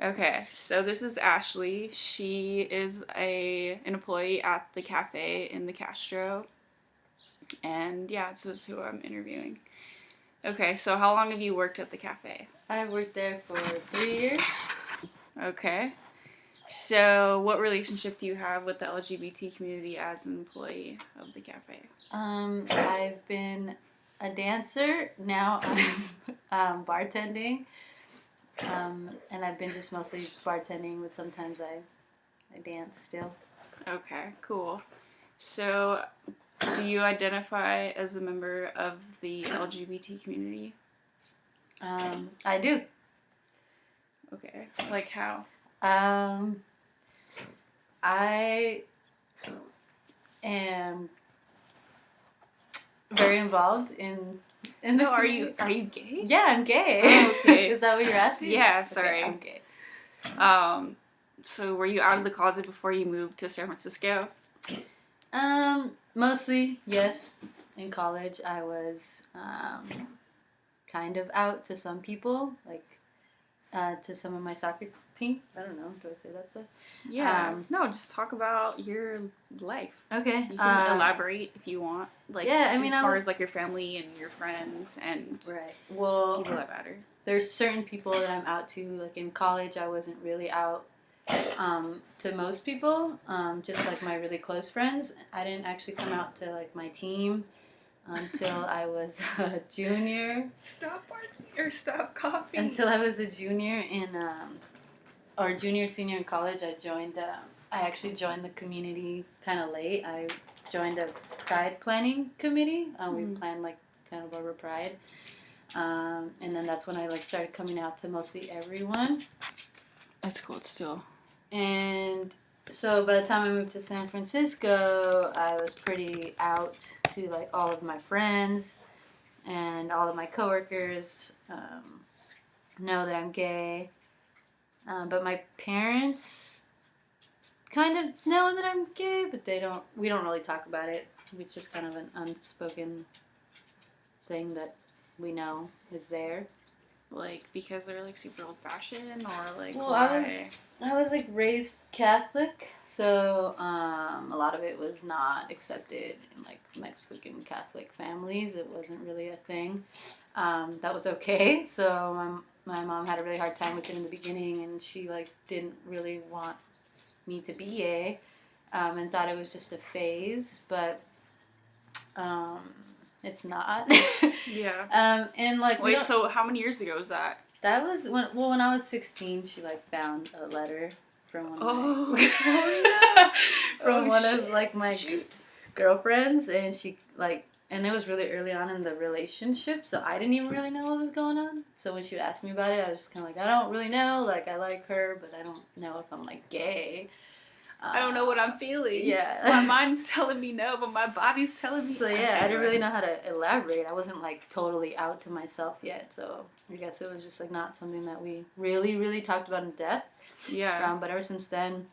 Okay, so this is Ashley. She is an employee at the cafe in the Castro. And yeah, this is who I'm interviewing. Okay, so how long have you worked at the cafe? I worked there for 3 years. Okay. So what relationship do you have with the LGBT community as an employee of the cafe? I've been a dancer. Now I'm bartending. And I've been just mostly bartending, but sometimes I dance still. Okay, cool. So do you identify as a member of the LGBT community? I do. Okay, like how? Um, I am very involved in the No, are community. you gay? Yeah, I'm gay. Oh, okay. Is that what you're asking? Yeah, sorry. Okay, I'm gay. So were you out of the closet before you moved to San Francisco? Mostly, yes. In college, I was kind of out to some people, like to some of my soccer team. I don't know. Do I say that stuff? Yeah. No, just talk about your life. Okay. You can elaborate if you want. Like, yeah, I mean, as far as like your family and your friends and right. Well, people that matter. There's certain people that I'm out to. Like in college, I wasn't really out to most people. Just like my really close friends. I didn't actually come out to like my team until I was a junior. Stop coughing. Until I was a junior in, or junior, senior in college, I actually joined the community kind of late. I joined a pride planning committee. We planned like Santa Barbara Pride. And then that's when I like started coming out to mostly everyone. That's cool still. And so by the time I moved to San Francisco, I was pretty out to like all of my friends and all of my coworkers know that I'm gay. But my parents kind of know that I'm gay, but we don't really talk about it. It's just kind of an unspoken thing that we know is there. Like, because they're like super old fashioned, or like, well, why? I was like raised Catholic, so a lot of it was not accepted in like Mexican Catholic families. It wasn't really a thing. That was okay. So my mom had a really hard time with it in the beginning, and she like didn't really want me to be gay, and thought it was just a phase, but it's not. Yeah. And like wait, so how many years ago was that? That was when I was 16. She like found a letter from one of one of like my girlfriends, and she like, and it was really early on in the relationship, so I didn't even really know what was going on. So when she would ask me about it, I was just kind of like, I don't really know. Like I like her, but I don't know if I'm like gay. I don't know what I'm feeling. Yeah. My mind's telling me no, but my body's telling me. So yeah, I didn't really know how to elaborate. I wasn't like totally out to myself yet. So I guess it was just like not something that we really, really talked about in depth. Yeah. But ever since then,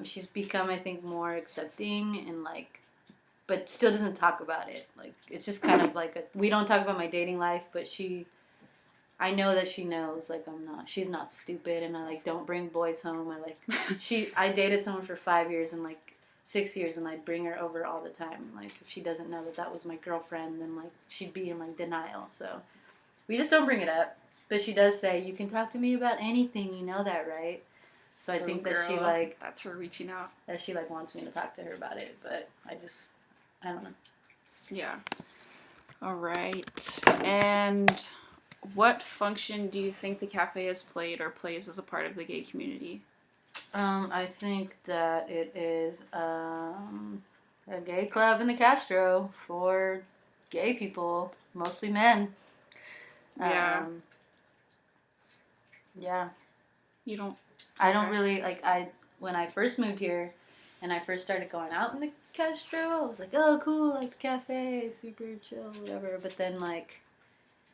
she's become, I think, more accepting and like, but still doesn't talk about it. Like it's just kind of like we don't talk about my dating life, but I know that she knows, like, she's not stupid, and I, like, don't bring boys home. I dated someone for 5 years and, like, 6 years, and I'd bring her over all the time. Like, if she doesn't know that was my girlfriend, then, like, she'd be in, like, denial. So, we just don't bring it up. But she does say, you can talk to me about anything, you know that, right? So I think that she, like... That's her reaching out. That she, like, wants me to talk to her about it, but I don't know. Yeah. All right. And... what function do you think the cafe has played or plays as a part of the gay community? I think that it is a gay club in the Castro for gay people, mostly men. Yeah. Yeah. You don't... I don't really, like, when I first moved here and I first started going out in the Castro, I was like, oh, cool, like the cafe, super chill, whatever. But then, like...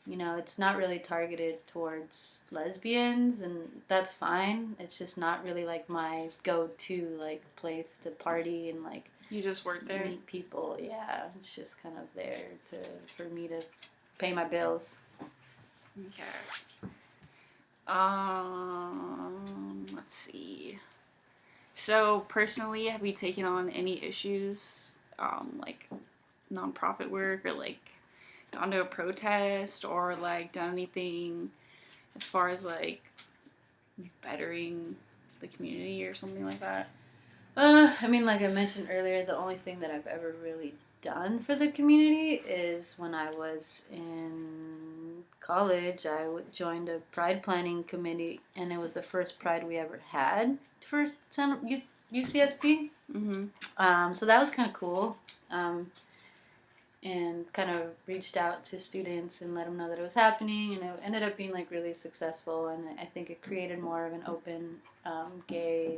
you know, it's not really targeted towards lesbians, and that's fine. It's just not really, like, my go-to, like, place to party and, like... You just work there? Meet people, yeah. It's just kind of there for me to pay my bills. Okay. Let's see. So personally, have you taken on any issues, like nonprofit work, or like gone to a protest, or like done anything as far as like bettering the community or something like that? I mean, like I mentioned earlier, the only thing that I've ever really done for the community is when I was in college. Joined a pride planning committee, and it was the first pride we ever had for UCSB. Mm-hmm. So that was kind of cool. And kind of reached out to students and let them know that it was happening, and it ended up being like really successful. And I think it created more of an open gay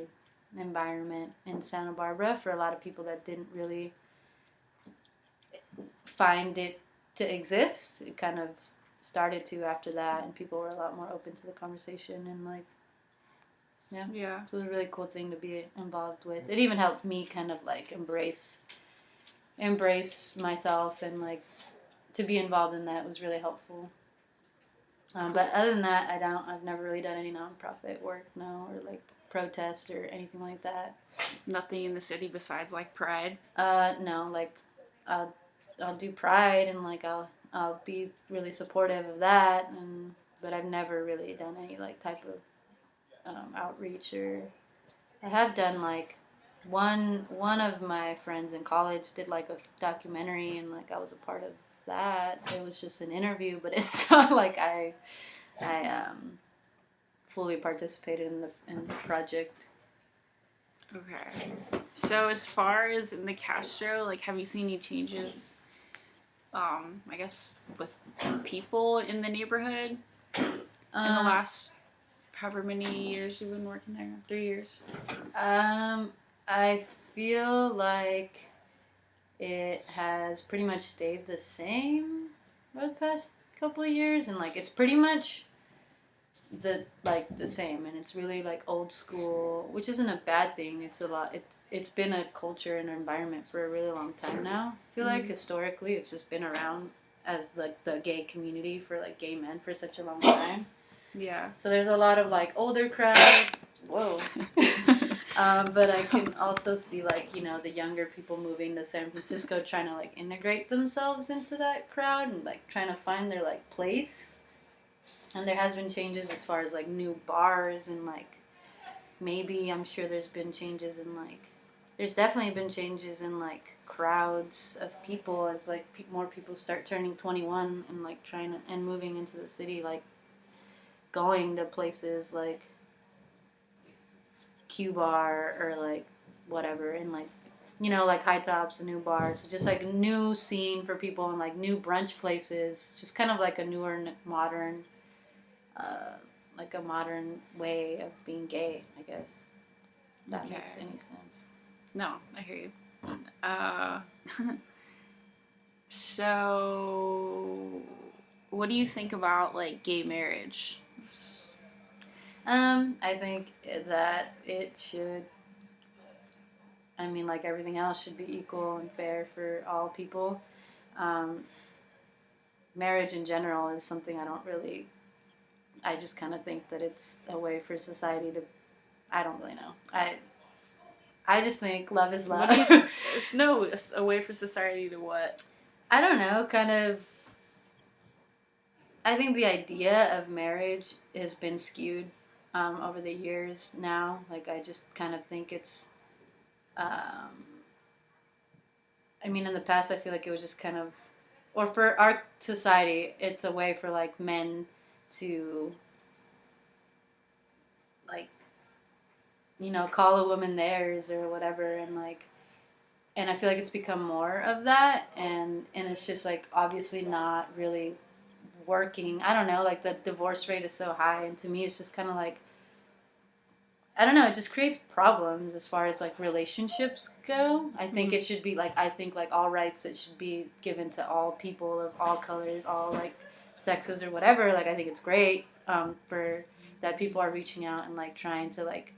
environment in Santa Barbara for a lot of people that didn't really find it to exist. It kind of started to after that, and people were a lot more open to the conversation, and like, Yeah. so it was a really cool thing to be involved with. It even helped me kind of like embrace myself, and like to be involved in that was really helpful. But other than that, I've never really done any nonprofit work, no, or like protest or anything like that. Nothing in the city besides like Pride. No, like I'll I'll do Pride, and like I'll be really supportive of that, and but I've never really done any like type of outreach. Or I have done like one of my friends in college did like a documentary, and like I was a part of that. It was just an interview, but it's not like I fully participated in the project. Okay. So as far as in the Castro, like, have you seen any changes? I guess with people in the neighborhood in the Um, last however many years you've been working there? 3 years. I feel like it has pretty much stayed the same over the past couple of years, and like it's pretty much the same, and it's really like old school, which isn't a bad thing. It's been a culture and an environment for a really long time now. I feel like historically it's just been around as like the gay community for like gay men for such a long time. Yeah. So there's a lot of like older crowd. Whoa. But I can also see like, the younger people moving to San Francisco trying to like integrate themselves into that crowd and like trying to find their like place. And there has been changes as far as like new bars, and like maybe I'm sure there's been changes in like there's definitely been changes in like crowds of people as like more people start turning 21 and like trying to and moving into the city, like going to places like Q Bar or like whatever, and like like High Tops and new bars, so just like a new scene for people, and like new brunch places, just kind of like a newer modern uh, like a modern way of being gay, I guess. If that Okay. makes any sense. No, I hear you. Uh, so, what do you think about like gay marriage? I think that it should. I mean, like everything else, should be equal and fair for all people. Um, Marriage in general is something I don't really. I just kind of think that it's a way for society to. I don't really know. I just think love is love. What do you? It's a way for society to what? I don't know. Kind of. I think the idea of marriage has been skewed over the years now. Like, I just kind of think it's. Um, I mean, in the past, I feel like it was just kind of. Or for our society, it's a way for, like, men to, like, call a woman theirs or whatever. And, like. And I feel like it's become more of that. And it's just, like, obviously not really working. I don't know, like the divorce rate is so high, and to me it's just kind of like, I don't know, it just creates problems as far as like relationships go. I think it should be like, I think like all rights, it should be given to all people of all colors, all like sexes or whatever. Like, I think it's great for that people are reaching out and like trying to like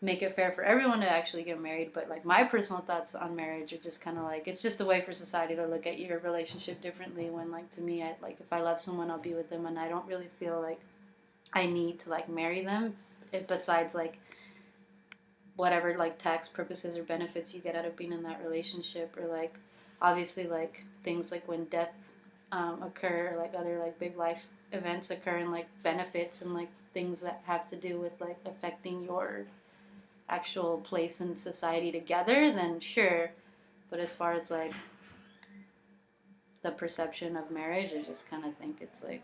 make it fair for everyone to actually get married. But like my personal thoughts on marriage are just kind of like, it's just a way for society to look at your relationship differently, when like to me, I like, if I love someone, I'll be with them, and I don't really feel like I need to like marry them. Besides like whatever like tax purposes or benefits you get out of being in that relationship, or like obviously like things like when death occur, or like other like big life events occur, and like benefits and like things that have to do with like affecting your actual place in society together, then sure. But as far as like the perception of marriage, I just kind of think it's like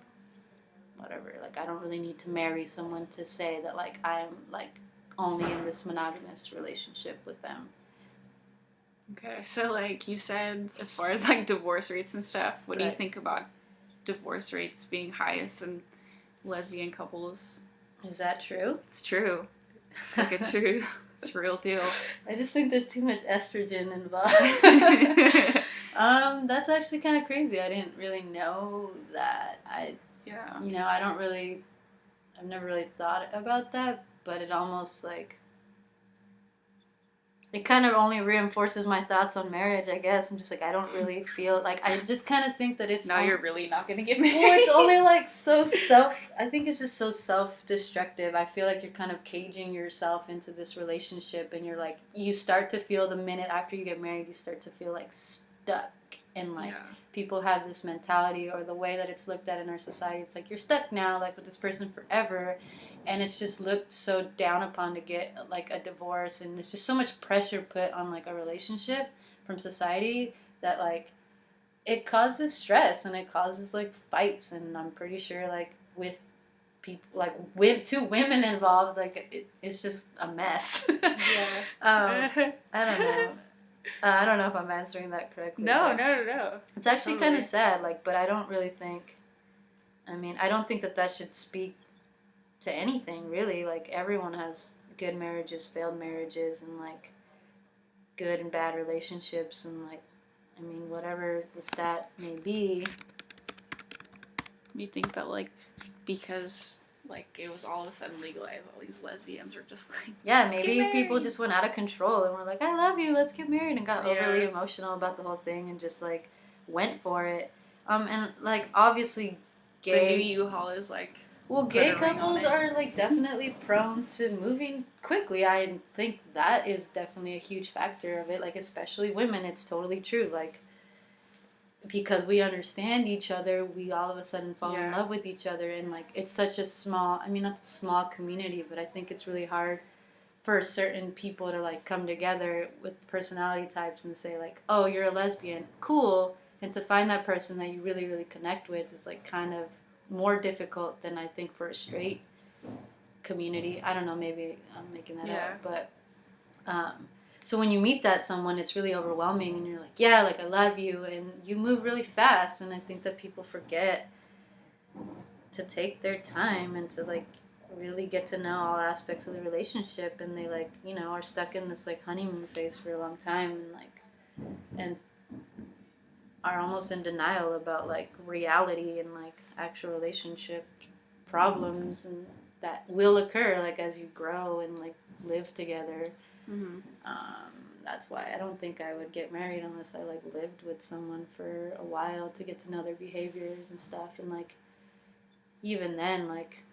whatever. Like I don't really need to marry someone to say that like I'm like only in this monogamous relationship with them. Okay, so like you said, as far as like divorce rates and stuff, what do you Right. think about divorce rates being highest in lesbian couples? Is that true? It's true. It's like a true, it's a real deal. I just think there's too much estrogen involved. That's actually kind of crazy. I didn't really know that. Yeah. I don't really, I've never really thought about that, but it almost like, it kind of only reinforces my thoughts on marriage, I guess. I'm just like, I don't really feel, like, I just kind of think that it's... Now you're really not going to get married. Well, it's only like so I think it's just so self-destructive. I feel like you're kind of caging yourself into this relationship, and you're like, you start to feel the minute after you get married, you start to feel like stuck. And like people have this mentality, or the way that it's looked at in our society, it's like you're stuck now, like with this person forever. And it's just looked so down upon to get like a divorce, and there's just so much pressure put on like a relationship from society that like it causes stress, and it causes like fights. And I'm pretty sure like with people like with two women involved, like it's just a mess. Yeah. I don't know. I don't know if I'm answering that correctly. No. It's actually kind of sad, like, but I don't really think, I don't think that should speak to anything, really. Like, everyone has good marriages, failed marriages, and, like, good and bad relationships, and, like, whatever the stat may be. You think that, like, because... like it was all of a sudden legalized, all these lesbians are just like, yeah, maybe people just went out of control and were like, I love you, let's get married, and got overly emotional about the whole thing and just like went for it. And like obviously gay, the new U-Haul is like, well, gay couples are like definitely prone to moving quickly. I think that is definitely a huge factor of it, like especially women. It's totally true, like because we understand each other, we all of a sudden fall in love with each other. And like it's such a small, not a small community, but I think it's really hard for certain people to like come together with personality types and say like, oh, you're a lesbian, cool. And to find that person that you really, really connect with is like kind of more difficult than I think for a straight community. I don't know, maybe I'm making that up, but so when you meet someone, it's really overwhelming, and you're like, yeah, like I love you, and you move really fast. And I think that people forget to take their time and to like really get to know all aspects of the relationship, and they like are stuck in this like honeymoon phase for a long time, and are almost in denial about like reality and like actual relationship problems and that will occur like as you grow and like live together. Mm-hmm. That's why I don't think I would get married unless I like lived with someone for a while to get to know their behaviors and stuff. And like even then, like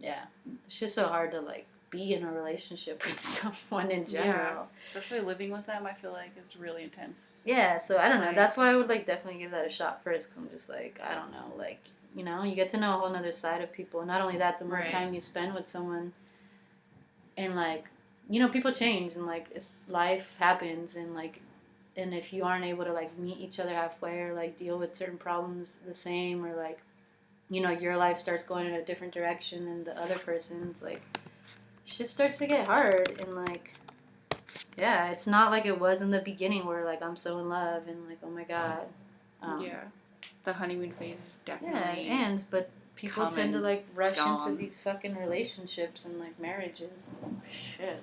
it's just so hard to like be in a relationship with someone in general. Especially living with them, I feel like is really intense. Yeah, so I don't know. That's why I would like definitely give that a shot first. Cause I'm just like, I don't know, like you get to know a whole nother side of people. And not only that, the more time you spend with someone, and like people change, and like life happens, and like and if you aren't able to like meet each other halfway, or like deal with certain problems the same, or like your life starts going in a different direction than the other person's, like shit starts to get hard. And like it's not like it was in the beginning where like I'm so in love and like oh my god. The honeymoon phase is definitely it ends, but people tend to like rush into these fucking relationships and like marriages. Oh shit.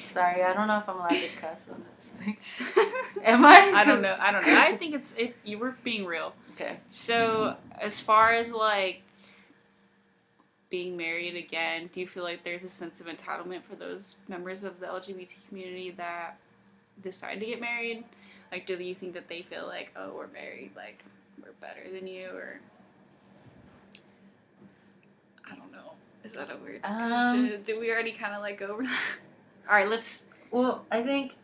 Sorry, I don't know if I'm allowed to cuss on this thing. Am I? I don't know. I think you were being real. Okay. So, as far as like being married again, do you feel like there's a sense of entitlement for those members of the LGBT community that decide to get married? Like, do you think that they feel like, oh, we're married, like we're better than you, or I don't know. Is that a weird Um, question? Did we already kind of like go over that? All right, let's. well, I think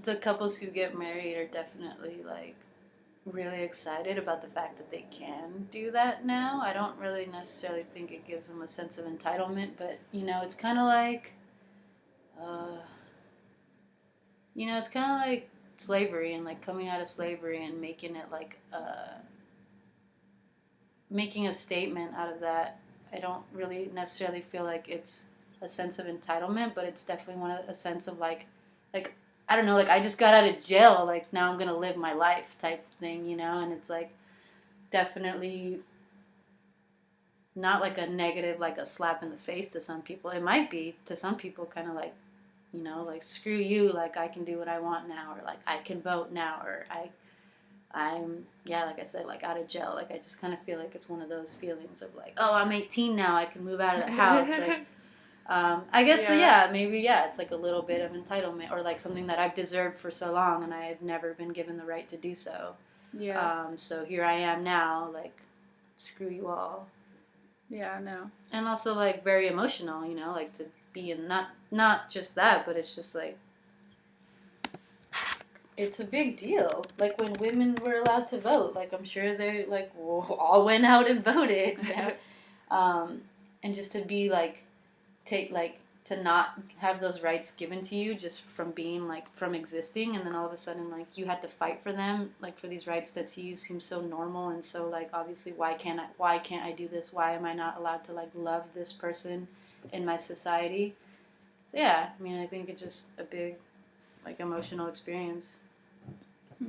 the couples who get married are definitely like really excited about the fact that they can do that now. I don't really necessarily think it gives them a sense of entitlement, but it's kind of like, uh, it's kind of like slavery and like coming out of slavery and making it like making a statement out of that. I don't really necessarily feel like it's a sense of entitlement, but it's definitely a sense of like I don't know, like I just got out of jail, like now I'm gonna live my life type thing, and it's like definitely not like a negative, like a slap in the face to some people. It might be to some people, kind of like like screw you, like I can do what I want now, or like I can vote now, or I'm yeah, like I said, like out of jail. Like I just kind of feel like it's one of those feelings of like, oh, I'm 18 now, I can move out of the house. Like, I guess so. Yeah. Yeah, maybe it's like a little bit of entitlement, or like something that I've deserved for so long, and I have never been given the right to do so. Yeah. So here I am now, like, screw you all. Yeah. No. And also like very emotional, like to be in not just that, but it's just like it's a big deal. Like when women were allowed to vote, like I'm sure they like all went out and voted, um, and just to be like take like to not have those rights given to you just from being like from existing, and then all of a sudden like you had to fight for them, like for these rights that to you seem so normal and so like obviously why can't I do this? Why am I not allowed to like love this person in my society? So yeah, I mean I think it's just a big like emotional experience.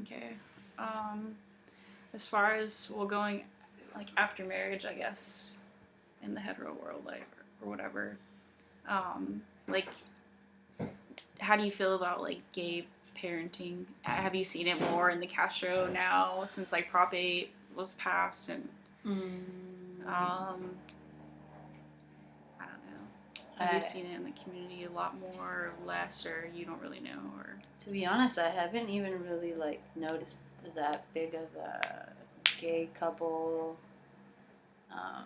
Okay. Um, as far as going like after marriage, I guess, in the hetero world, like or whatever. Like, how do you feel about like gay parenting? Have you seen it more in the Castro now since like Prop 8 was passed and I don't know. Have you seen it in the community a lot more or less, or you don't really know, or? To be honest, I haven't even really like noticed that big of a gay couple, um,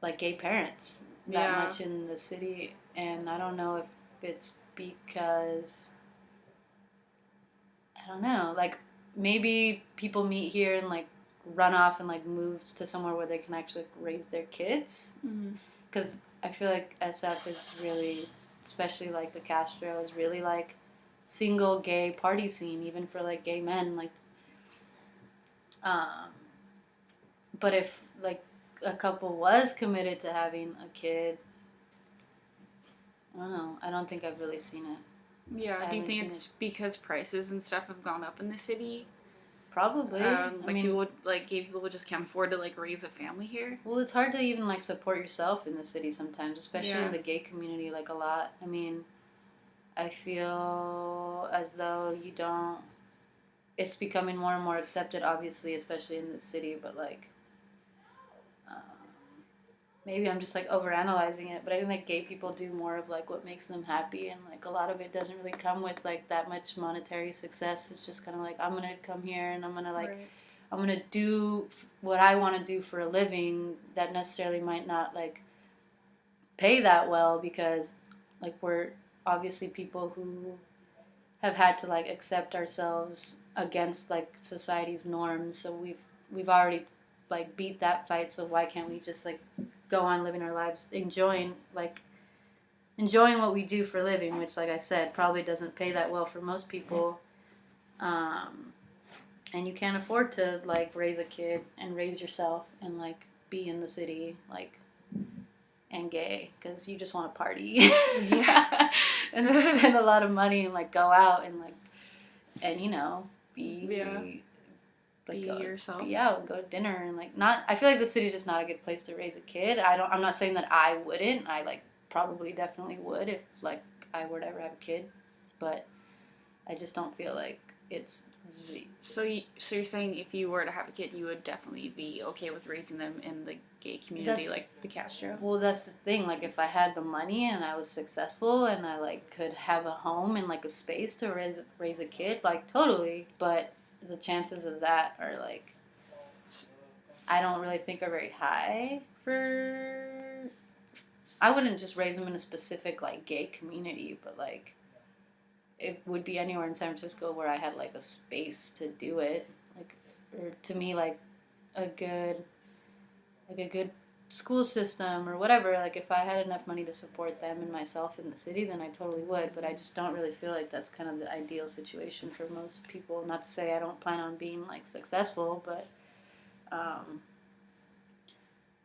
like gay parents, that Yeah. much in the city, and I don't know if it's because I don't know, like maybe people meet here and like run off and like move to somewhere where they can actually raise their kids, Mm-hmm. because I feel like SF is really, especially like the Castro is really like single gay party scene, even for like gay men. Like, um, but if like a couple was committed to having a kid, I don't know. I don't think I've really seen it. Yeah. I Do you haven't think seen it's it. because prices and stuff have gone up in the city? Probably. I Like people mean, would like gay people would just can't afford to like raise a family here. well, it's hard to even like support yourself in the city sometimes, especially in Yeah. the gay community. Like a lot. I mean, I feel as though you don't. It's becoming more and more accepted, obviously, especially in the city. But like, um, maybe I'm just like overanalyzing it. But I think that gay people do more of like what makes them happy, and like a lot of it doesn't really come with like that much monetary success. It's just kind of like I'm gonna come here and I'm gonna like Right. I'm gonna do what I want to do for a living that necessarily might not like pay that well, because like we're obviously people who have had to like accept ourselves against like society's norms, so we've already like beat that fight, so why can't we just like go on living our lives enjoying what we do for a living, which like I said probably doesn't pay that well for most people. um, and you can't afford to like raise a kid and raise yourself and like be in the city like and gay because you just want to party. Yeah. And spend a lot of money and like go out and like and Yeah. be Be like yourself. be out and go to dinner and like not. I feel like the city's just not a good place to raise a kid. I'm not saying that I wouldn't. I like probably definitely would if like I were to ever have a kid, but I just don't feel like it's So you're saying if you were to have a kid, you would definitely be okay with raising them in the gay community, like the Castro? Well, that's the thing. Like, if I had the money and I was successful and I like could have a home and like a space to raise a kid, like totally. But the chances of that are like I don't really think are very high. for, I wouldn't just raise them in a specific like gay community, but like it would be anywhere in San Francisco where I had like a space to do it. Like, or to me, a good like a good school system or whatever. Like if I had enough money to support them and myself in the city, then I totally would. But I just don't really feel like that's kind of the ideal situation for most people. Not to say I don't plan on being like successful, um,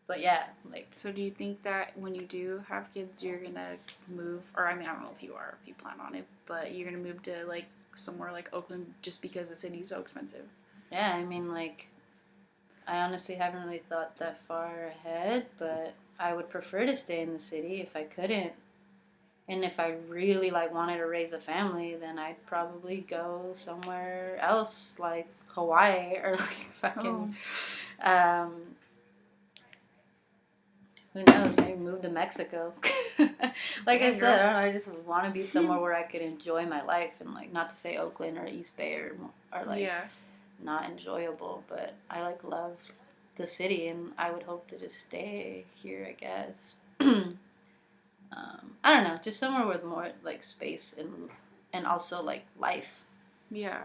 but yeah, like. So do you think that when you do have kids, you're gonna move, or I mean, I don't know if you are, if you plan on it, but you're gonna move to like somewhere like Oakland just because the city's so expensive? Yeah, I mean, like, I honestly haven't really thought that far ahead, but I would prefer to stay in the city if I couldn't. And if I really like wanted to raise a family, then I'd probably go somewhere else, like Hawaii or like fucking, um, who knows, maybe move to Mexico. Like I said, I don't know, I just want to be somewhere where I could enjoy my life and like not to say Oakland or East Bay or like Yeah. not enjoyable, but I like love the city and I would hope to just stay here, I guess. I don't know, just somewhere with more like space and also like life. Yeah.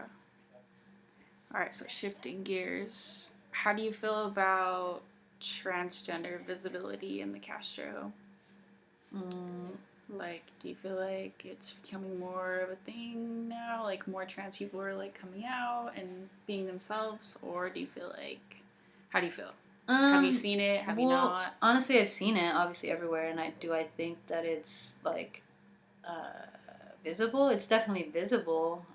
All right, so shifting gears. How do you feel about transgender visibility in the Castro? Mm, Like, do you feel like it's becoming more of a thing now? Like, more trans people are like coming out and being themselves, or do you feel like, how do you feel? Have you seen it? Have you not? Honestly, I've seen it obviously everywhere, and I think that it's like uh, visible. It's definitely visible,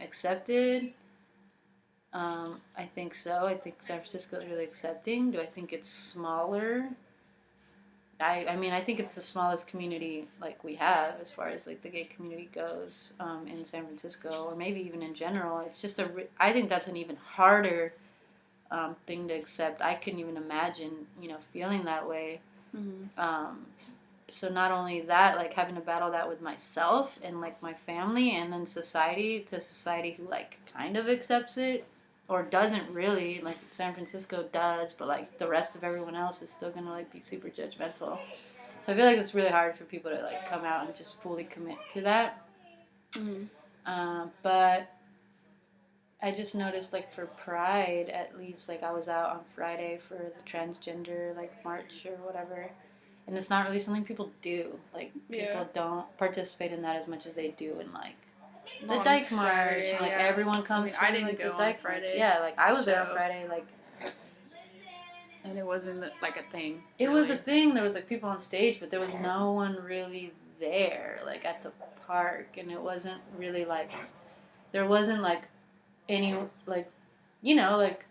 accepted. I think so. I think San Francisco is really accepting. Do I think it's smaller? I mean, I think it's the smallest community like we have as far as like the gay community goes in San Francisco, or maybe even in general. It's just I think that's an even harder thing to accept. I couldn't even imagine, feeling that way. Mm-hmm. So not only that, like having to battle that with myself and like my family, and then society who like kind of accepts it or doesn't really, like San Francisco does, but like the rest of everyone else is still gonna like be super judgmental. So I feel like it's really hard for people to like come out and just fully commit to that. Mm-hmm. But I just noticed like for Pride, at least, like I was out on Friday for the transgender like march or whatever, and it's not really something people do. Like people don't participate in that as much as they do in like the On Dyke Saturday, March, and like yeah. everyone comes I from didn't like go the on Dyke March. Friday. Yeah, like I was there on So- Friday, like And it wasn't like a thing. it was a really. thing. There was like people on stage, but there was no one really there, like at the park, and it wasn't really like there wasn't like any like like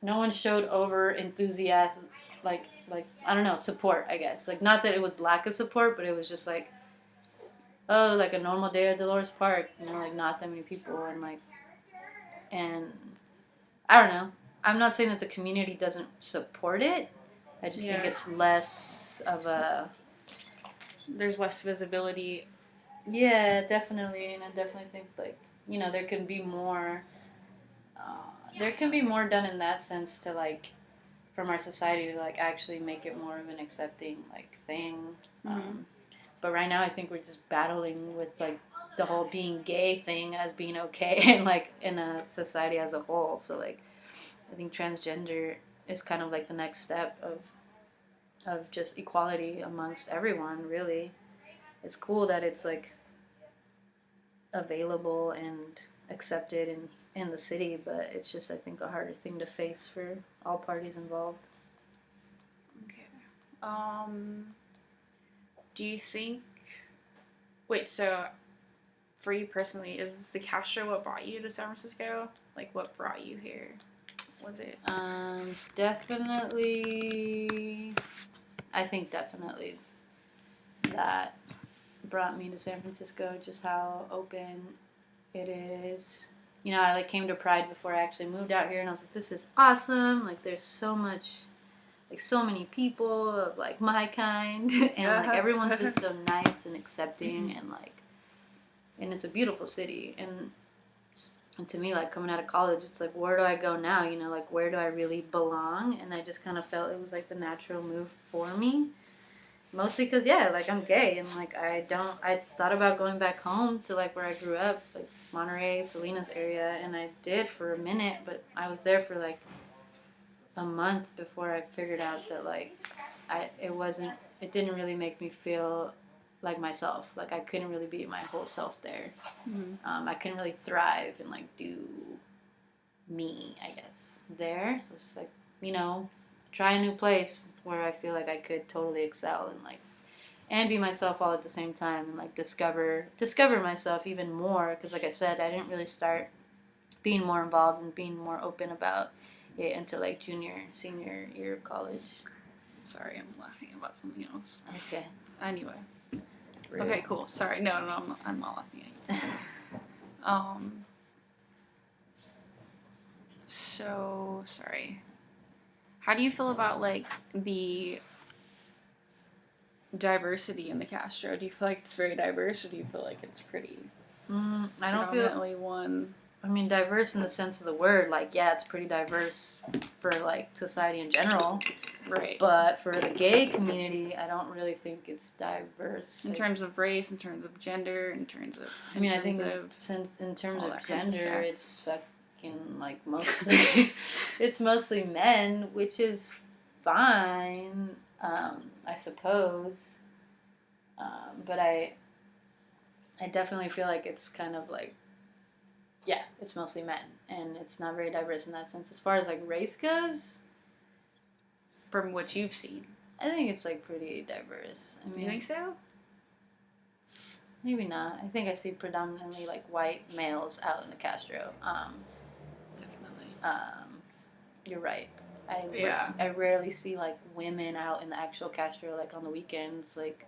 no one showed over enthusiasm, like I don't know, support, I guess. Like not that it was lack of support, but it was just like, oh, like a normal day at Dolores Park, like not that many people, and I don't know. I'm not saying that the community doesn't support it. I just think it's less of a. There's less visibility. Yeah, definitely, and I definitely think like there can be more. There can be more done in that sense to like from our society to like actually make it more of an accepting like thing. Mm-hmm. But right now I think we're just battling with like the whole being gay thing as being okay and like in a society as a whole. So like I think transgender is kind of like the next step of just equality amongst everyone, really. It's cool that it's like available and accepted in the city, but it's just I think a harder thing to face for all parties involved. Okay. Do you think? Wait. So, for you personally, is the Castro what brought you to San Francisco? Like, what brought you here? Was it? Definitely. I think definitely that brought me to San Francisco. Just how open it is. I like came to Pride before I actually moved out here, and I was like, "This is awesome! Like, there's so much, like, so many people of like my kind, and like everyone's just so nice and accepting, and like, and it's a beautiful city, and And to me, like, coming out of college, it's like, where do I go now? You know, like, where do I really belong? And I just kind of felt it was like the natural move for me. Mostly because, yeah, like, I'm gay, and like, I thought about going back home to like where I grew up, like Monterey, Salinas area, and I did for a minute, but I was there for like a month before I figured out that like it didn't really make me feel like myself. Like, I couldn't really be my whole self there. I couldn't really thrive and like do me, I guess, there. So it's just like, you know, try a new place where I feel like I could totally excel and like and be myself all at the same time, and like discover myself even more, because like I said, I didn't really start being more involved and being more open about it until like senior year of college. Sorry, I'm laughing about something else. Okay. Anyway. Rude. Okay, cool. Sorry. No, I'm not laughing at you. So, sorry. How do you feel about, like, the diversity in the Castro? Do you feel like it's very diverse, or do you feel like it's pretty I don't predominantly one? I mean, diverse in the sense of the word. Like, yeah, it's pretty diverse for, like, society in general. Right. But for the gay community, I don't really think it's diverse. In terms of race, in terms of gender, in terms of... I think in terms of gender, it's fucking, like, mostly... it's mostly men, which is fine, I suppose. But I definitely feel like it's kind of, like... Yeah, it's mostly men, and it's not very diverse in that sense. As far as, like, race goes... From what you've seen. I think it's, like, pretty diverse. I mean, you think so? Maybe not. I think I see predominantly, like, white males out in the Castro. Definitely. You're right. I rarely see, like, women out in the actual Castro, like, on the weekends, like,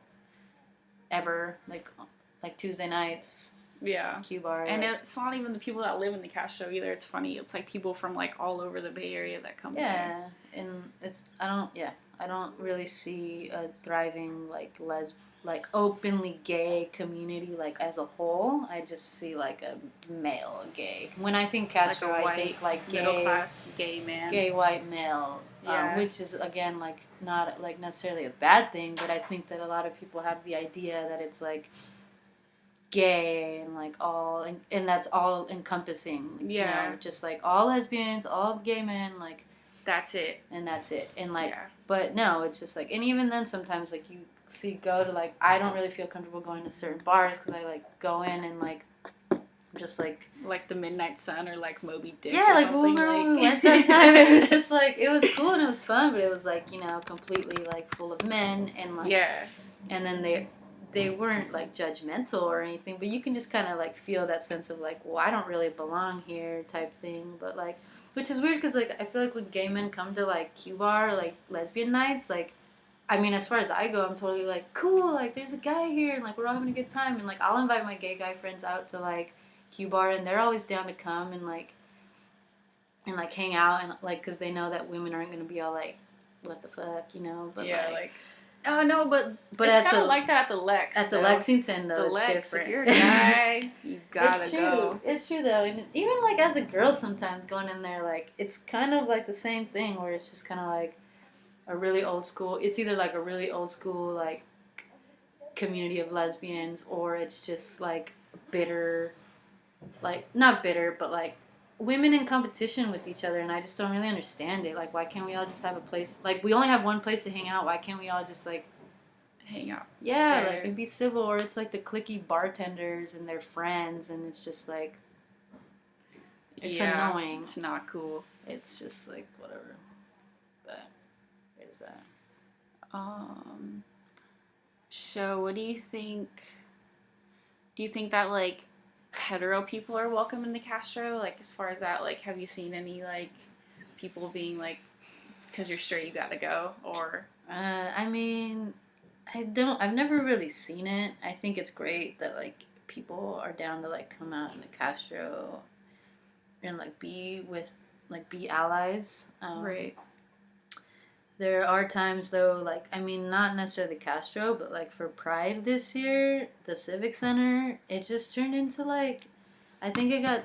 ever. Like Tuesday nights. Yeah. Q bar. And it's not even the people that live in the Castro either. It's funny. It's like people from like all over the Bay Area that come there. Yeah, and I don't really see a thriving like openly gay community like as a whole. I just see like a male gay. When I think Castro, like I think like gay, middle class gay man, gay white male. Yeah. Which is again like not like necessarily a bad thing, but I think that a lot of people have the idea that it's like gay and like all and that's all encompassing. Yeah. You know, just like all lesbians, all gay men, like that's it. And that's it. And like but no, it's just like, and even then sometimes like you go to like, I don't really feel comfortable going to certain bars because I like go in and like just like the Midnight Sun or like Moby Dick. Yeah, or like something. When we went that time, it was just like it was cool and it was fun, but it was like, you know, completely like full of men and like and then they weren't like judgmental or anything, but you can just kind of like feel that sense of like, well, I don't really belong here type thing. But like, which is weird because like I feel like when gay men come to like Q bar or like lesbian nights, like I mean, as far as I go, I'm totally like cool, like there's a guy here and like we're all having a good time, and like I'll invite my gay guy friends out to like Q bar and they're always down to come and like hang out and like because they know that women aren't gonna be all like what the fuck, you know. But like oh no, but it's kind of like that at the Lex. At the Lexington, though, the it's Lex, different. If you're a guy, you gotta go. It's true, though. And even, like, as a girl sometimes going in there, like, it's kind of, like, the same thing where it's just kind of, like, a really old school... It's either, like, a really old school, like, community of lesbians, or it's just, like, bitter... Like, not bitter, but, like, women in competition with each other, and I just don't really understand it. Like, why can't we all just have a place? Like, we only have one place to hang out. Why can't we all just, like... hang out? Yeah, there. Like, and be civil, or it's, like, the cliquey bartenders and their friends, and it's just, like... It's annoying. It's not cool. It's just, like, whatever. But, there's that. So, what do you think... Do you think that, like... hetero people are welcome in the Castro, like as far as that, like have you seen any like people being like, because you're straight you gotta go, or I mean I've never really seen it. I think it's great that like people are down to like come out in the Castro and like be allies. Right. There are times though, like I mean not necessarily the Castro, but like for Pride this year, the Civic Center, it just turned into like I think it got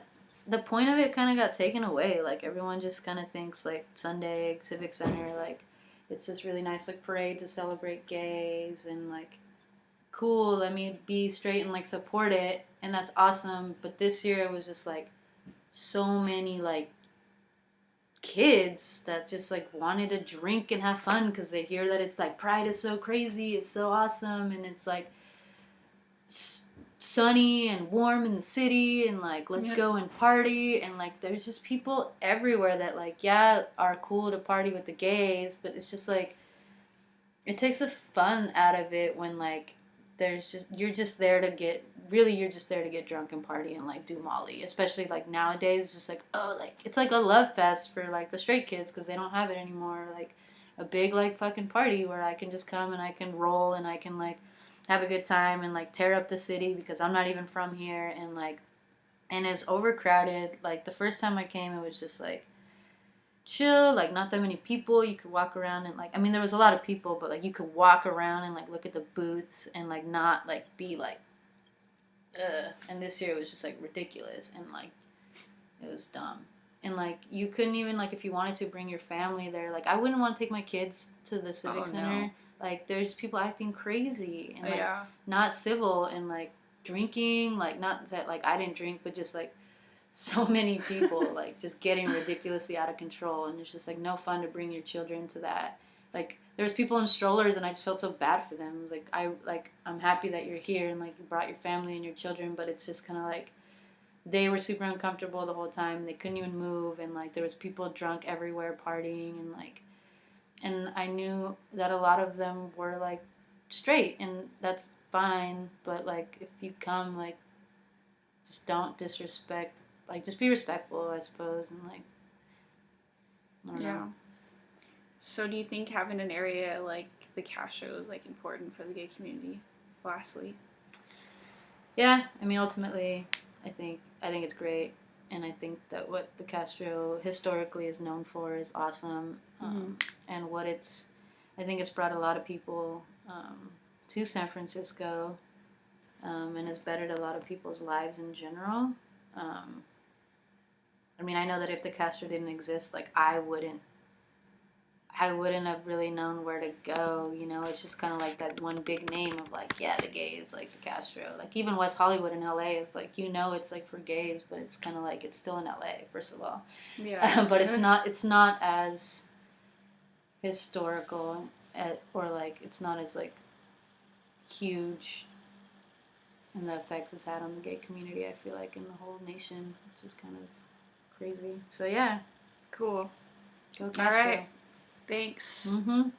the point of it kind of got taken away. Like everyone just kind of thinks like Sunday Civic Center, like it's this really nice like parade to celebrate gays and like cool, let me be straight and like support it, and that's awesome. But this year it was just like so many like kids that just like wanted to drink and have fun because they hear that it's like Pride is so crazy, it's so awesome, and it's like sunny and warm in the city, and like let's go and party, and like there's just people everywhere that like yeah are cool to party with the gays, but it's just like it takes the fun out of it when like there's just you're just there to get really you're just there to get drunk and party and like do Molly, especially like nowadays it's just like oh like it's like a love fest for like the straight kids because they don't have it anymore, like a big like fucking party where I can just come and I can roll and I can like have a good time and like tear up the city because I'm not even from here, and like and it's overcrowded. Like the first time I came it was just like chill, like not that many people. You could walk around and like I mean there was a lot of people, but like you could walk around and like look at the booths and like not like be like and this year it was just like ridiculous and like it was dumb. And like you couldn't even like if you wanted to bring your family there, like I wouldn't want to take my kids to the civic center. No. Like there's people acting crazy and like Yeah. not civil and like drinking, like not that like I didn't drink, but just like so many people like just getting ridiculously out of control, and it's just like no fun to bring your children to that. Like there was people in strollers and I just felt so bad for them. It was like I'm happy that you're here and like you brought your family and your children, but it's just kind of like they were super uncomfortable the whole time. They couldn't even move, and like there was people drunk everywhere partying, and like and I knew that a lot of them were like straight, and that's fine, but like if you come like just don't disrespect, like just be respectful I suppose, and like I don't know. So do you think having an area like the Castro is like important for the gay community? Lastly. Yeah, I mean ultimately I think it's great, and I think that what the Castro historically is known for is awesome, and what it's I think it's brought a lot of people to San Francisco, and has bettered a lot of people's lives in general. I mean, I know that if the Castro didn't exist, like I wouldn't have really known where to go. You know, it's just kind of like that one big name of like, yeah, the gays, like the Castro. Like even West Hollywood in LA is like, you know, it's like for gays, but it's kind of like it's still in LA, first of all. Yeah. But it's not as historical or like it's not as like huge in the effects it's had on the gay community. I feel like in the whole nation, which is kind of crazy. So yeah, Cool. go Castro. All right. Thanks. Mm-hmm.